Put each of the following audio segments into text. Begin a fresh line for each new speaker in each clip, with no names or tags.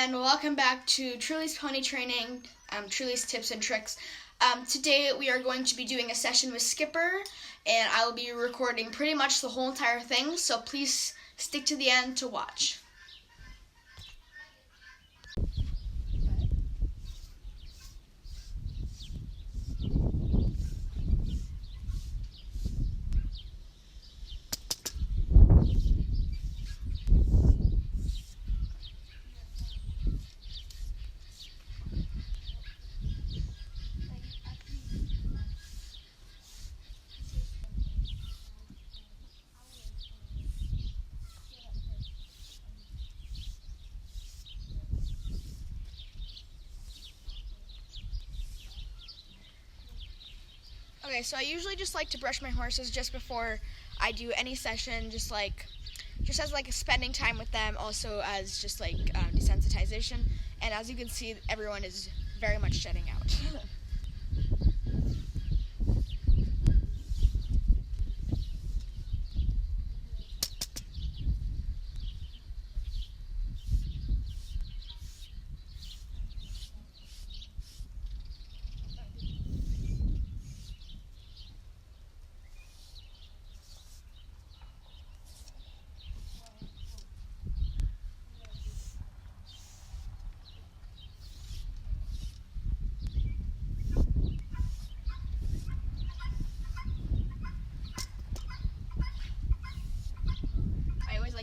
and welcome back to Truly's Pony Training, Truly's Tips and Tricks. Today we are going to be doing a session with Skipper, and I will be recording pretty much the whole entire thing, so please stick to the end to watch. Okay, so I usually just like to brush my horses just before I do any session, just as like spending time with them, also as just like desensitization. And as you can see, everyone is very much shedding out.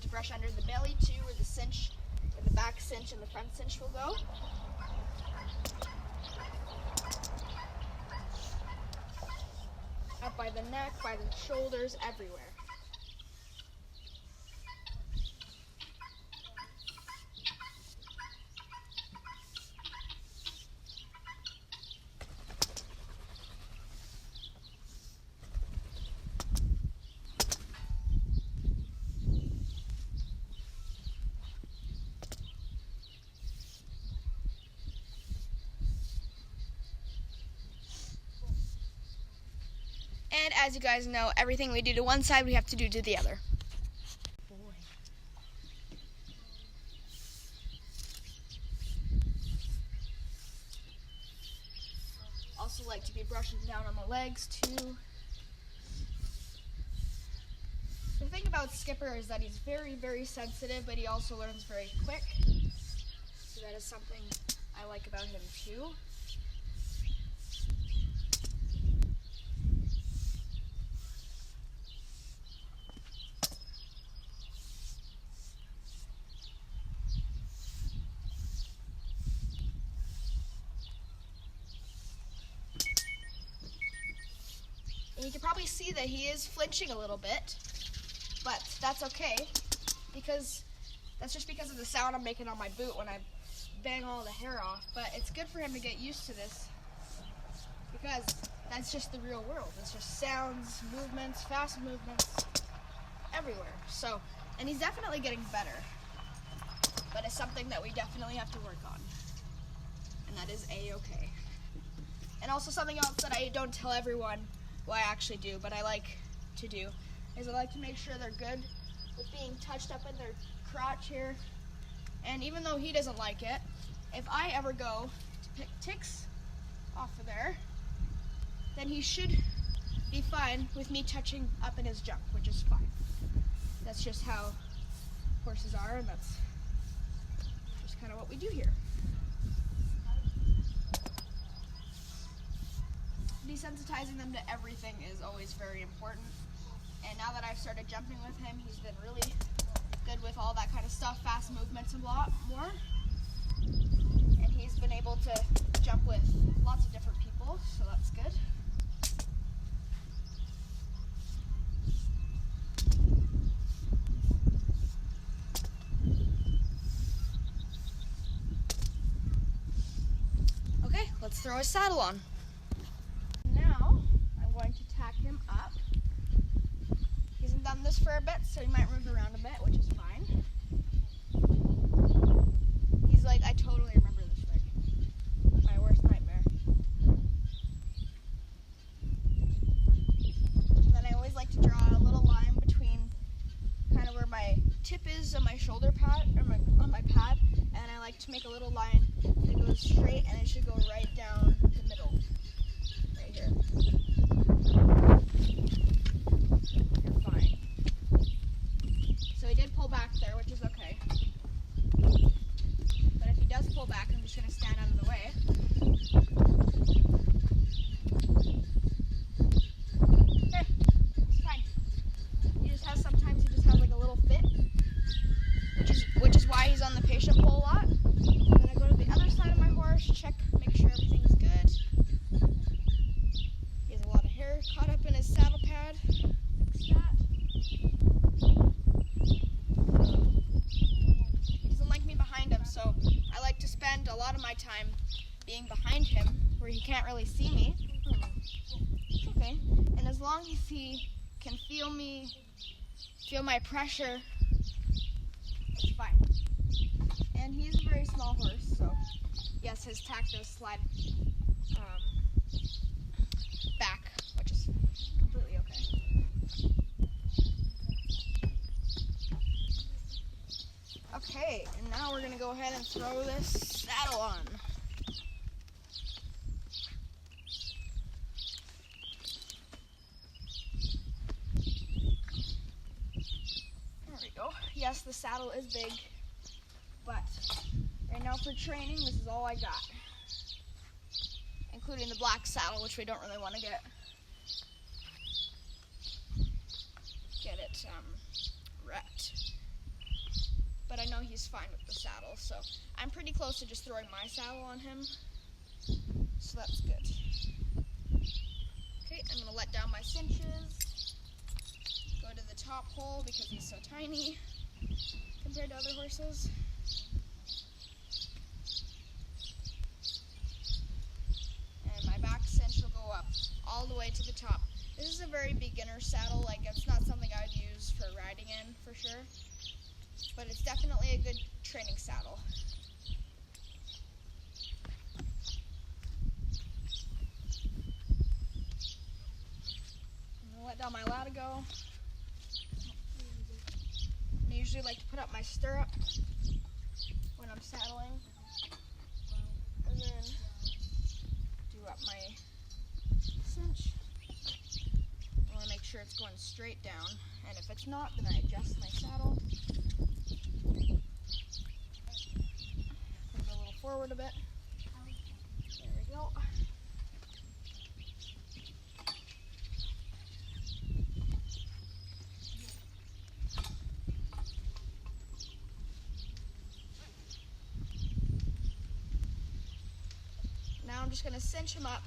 To brush under the belly too, where the cinch, where the back cinch and the front cinch will go. Up by the neck, by the shoulders, everywhere. And as you guys know, everything we do to one side, we have to do to the other. Also like to be brushing down on the legs too. The thing about Skipper is that he's very, very sensitive, but he also learns very quick. So that is something I like about him too. And you can probably see that he is flinching a little bit, but that's okay, because that's just because of the sound I'm making on my boot when I bang all the hair off. But it's good for him to get used to this, because that's just the real world. It's just sounds, movements, fast movements, everywhere. So, and he's definitely getting better, but it's something that we definitely have to work on, and that is A-okay. And also something else that I don't tell everyone, well, I actually do, but I like to do, is I like to make sure they're good with being touched up in their crotch here. And even though he doesn't like it, if I ever go to pick ticks off of there, then he should be fine with me touching up in his junk, which is fine. That's just how horses are, and that's just kind of what we do here. Desensitizing them to everything is always very important, and now that I've started jumping with him, he's been really good with all that kind of stuff, fast movements a lot more, and he's been able to jump with lots of different people, so that's good. Okay, let's throw his saddle on. Now, I'm going to tack him up. He hasn't done this for a bit, so he might move around a bit, which is fine. He's like, I totally remember this trick. My worst nightmare. And then I always like to draw a little line between kind of where my tip is on my shoulder pad, or on my pad, and I like to just make a little line that goes straight, and it should go right down the middle, right here. You're fine. So he did pull back there, which is okay. But if he does pull back, I'm just going to stand out of the way. Okay, it's fine. He just has, sometimes he just has like a little fit, which is why he's on the patient pole a lot. Then I go to the other side of my horse, check, make sure everything's good. He has a lot of hair caught up in his saddle pad. Fix that. He doesn't like me behind him, so I like to spend a lot of my time being behind him where he can't really see me. It's okay. And as long as he can feel my pressure, it's fine. And he's a very small horse, so yes, his tack does slide back, which is completely okay. Okay, and now we're going to go ahead and throw this saddle on. There we go. Yes, the saddle is big, but right now for training, this is all I got. Including the black saddle, which we don't really want to get it wrecked. But I know he's fine with the saddle, so I'm pretty close to just throwing my saddle on him. So that's good. Okay, I'm going to let down my cinches. Go to the top hole because he's so tiny compared to other horses. And my back cinch will go up all the way to the top. This is a very beginner saddle, like it's not something I would use for riding in for sure. But it's definitely a good training saddle. I'm going to let down my latigo. I usually like to put up my stirrup when I'm saddling. And then do up my cinch. I want to make sure it's going straight down. And if it's not, then I adjust my saddle. Move a little forward a bit. There we go. Now I'm just going to cinch him up.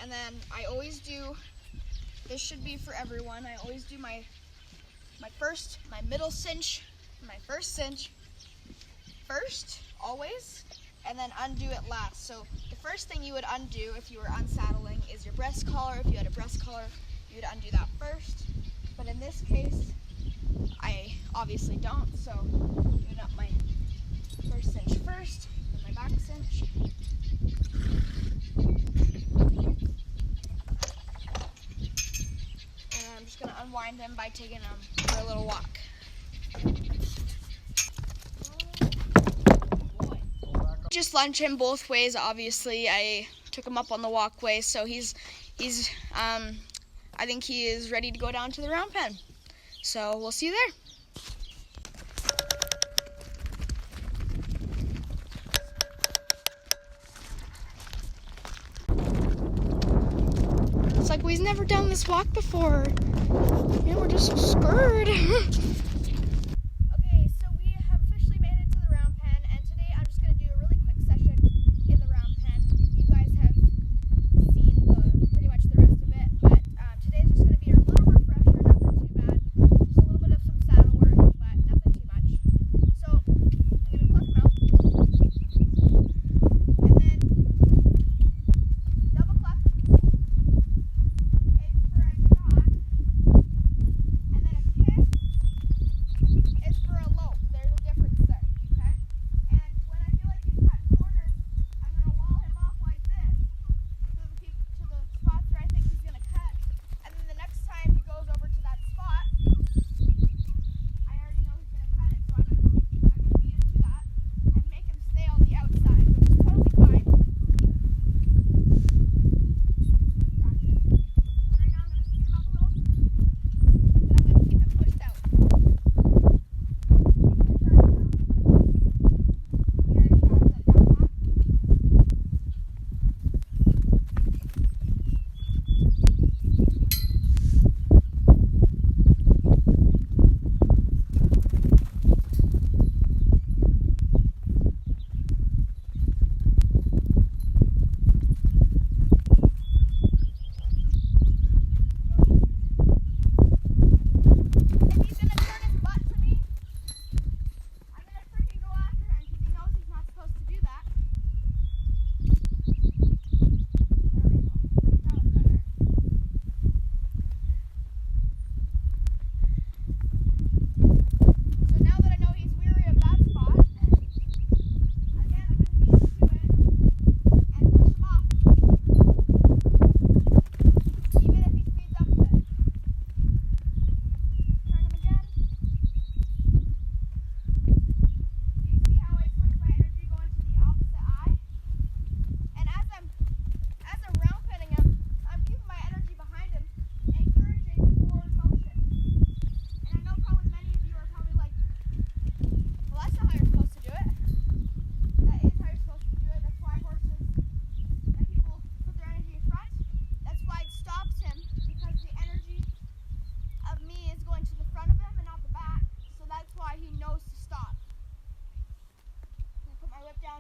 And then I always do, this should be for everyone, I always do my middle cinch, my first cinch first, always, and then undo it last. So the first thing you would undo if you were unsaddling is your breast collar. If you had a breast collar, you would undo that first. But in this case, I obviously don't, so I'm doing up my first cinch first, and my back cinch. And I'm just going to unwind him by taking him for a little walk. Just lunge him both ways, obviously. I took him up on the walkway, so he's I think he is ready to go down to the round pen. So we'll see you there. It's like we've never done this walk before. Man, we're just so scared.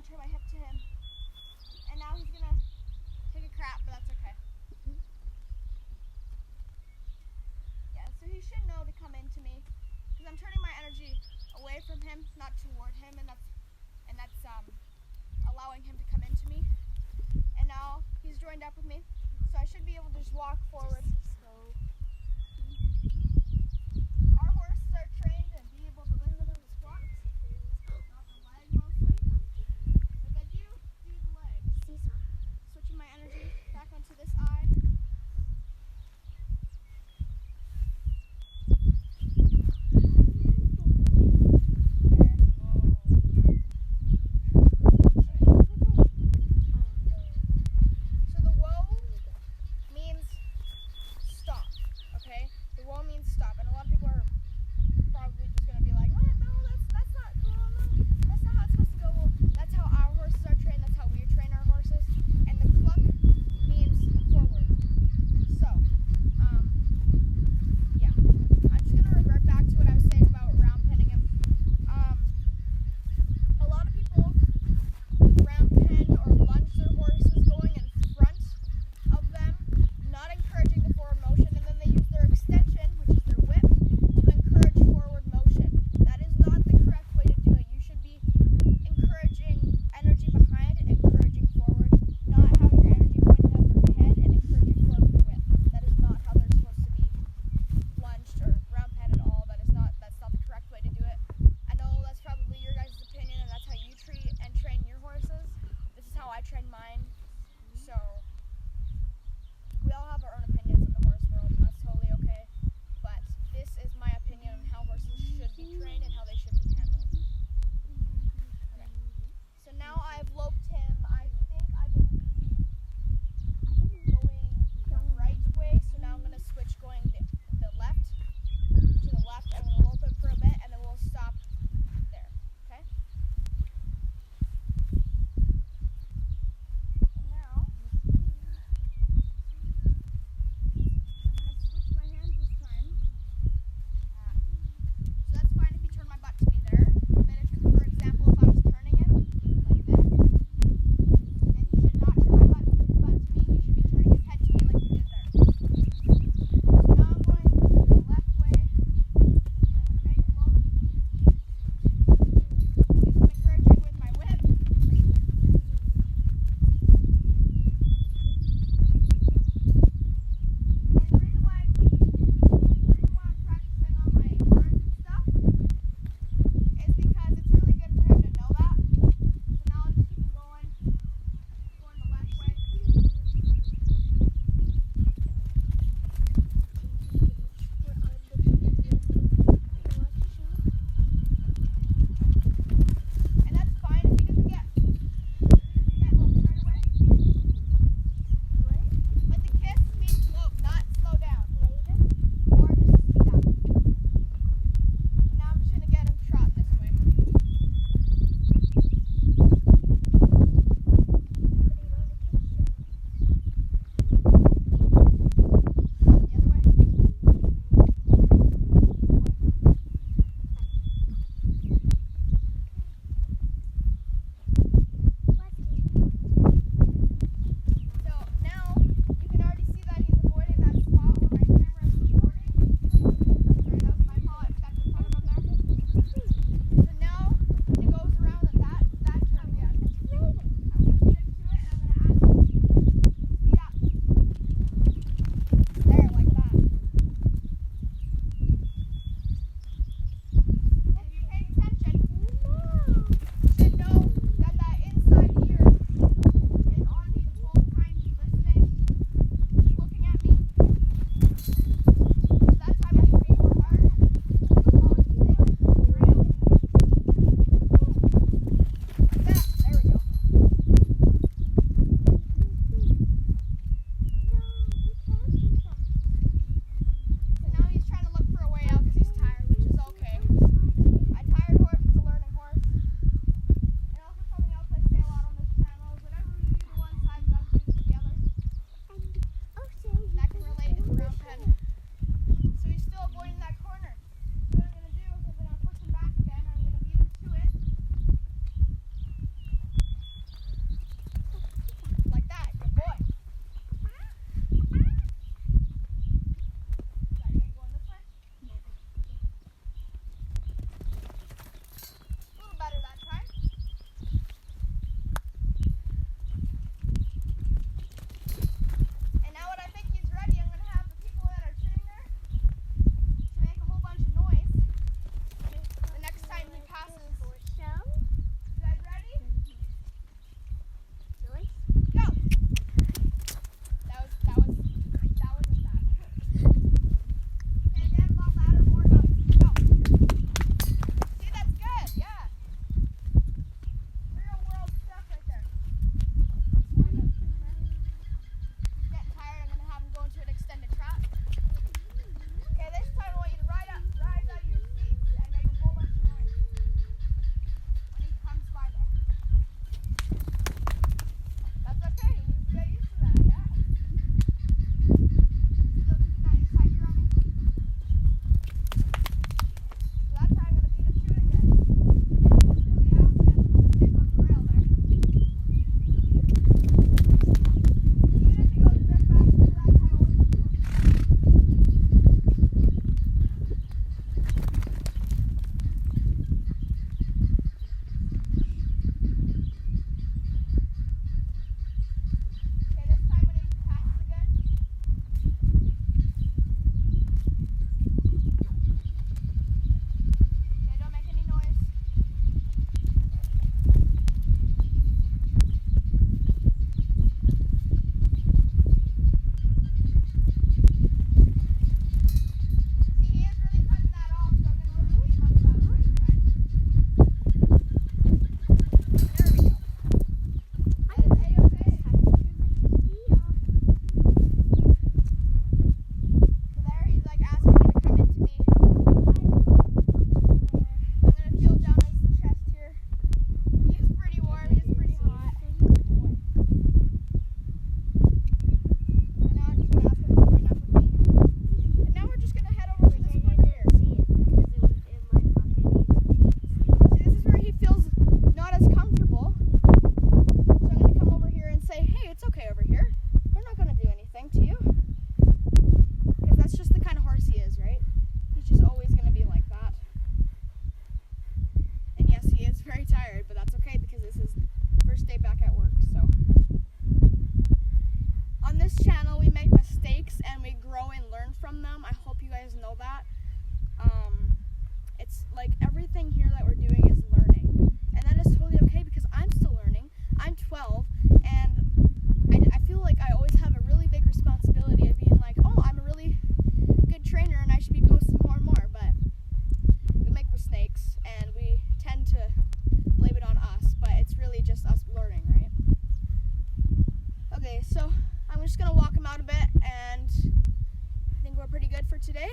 I turn my hip to him. And now he's gonna take a crap, but that's okay. Yeah, so he should know to come into me because I'm turning my energy away from him, not toward him, and that's allowing him to come into me. And now he's joined up with me, so I should be able to just walk forward. Our horses are trained to be able to lift the squat, not the leg mostly, but they do the leg. Switching my energy back onto this eye. So the whoa means stop. So I'm just gonna walk him out a bit, and I think we're pretty good for today.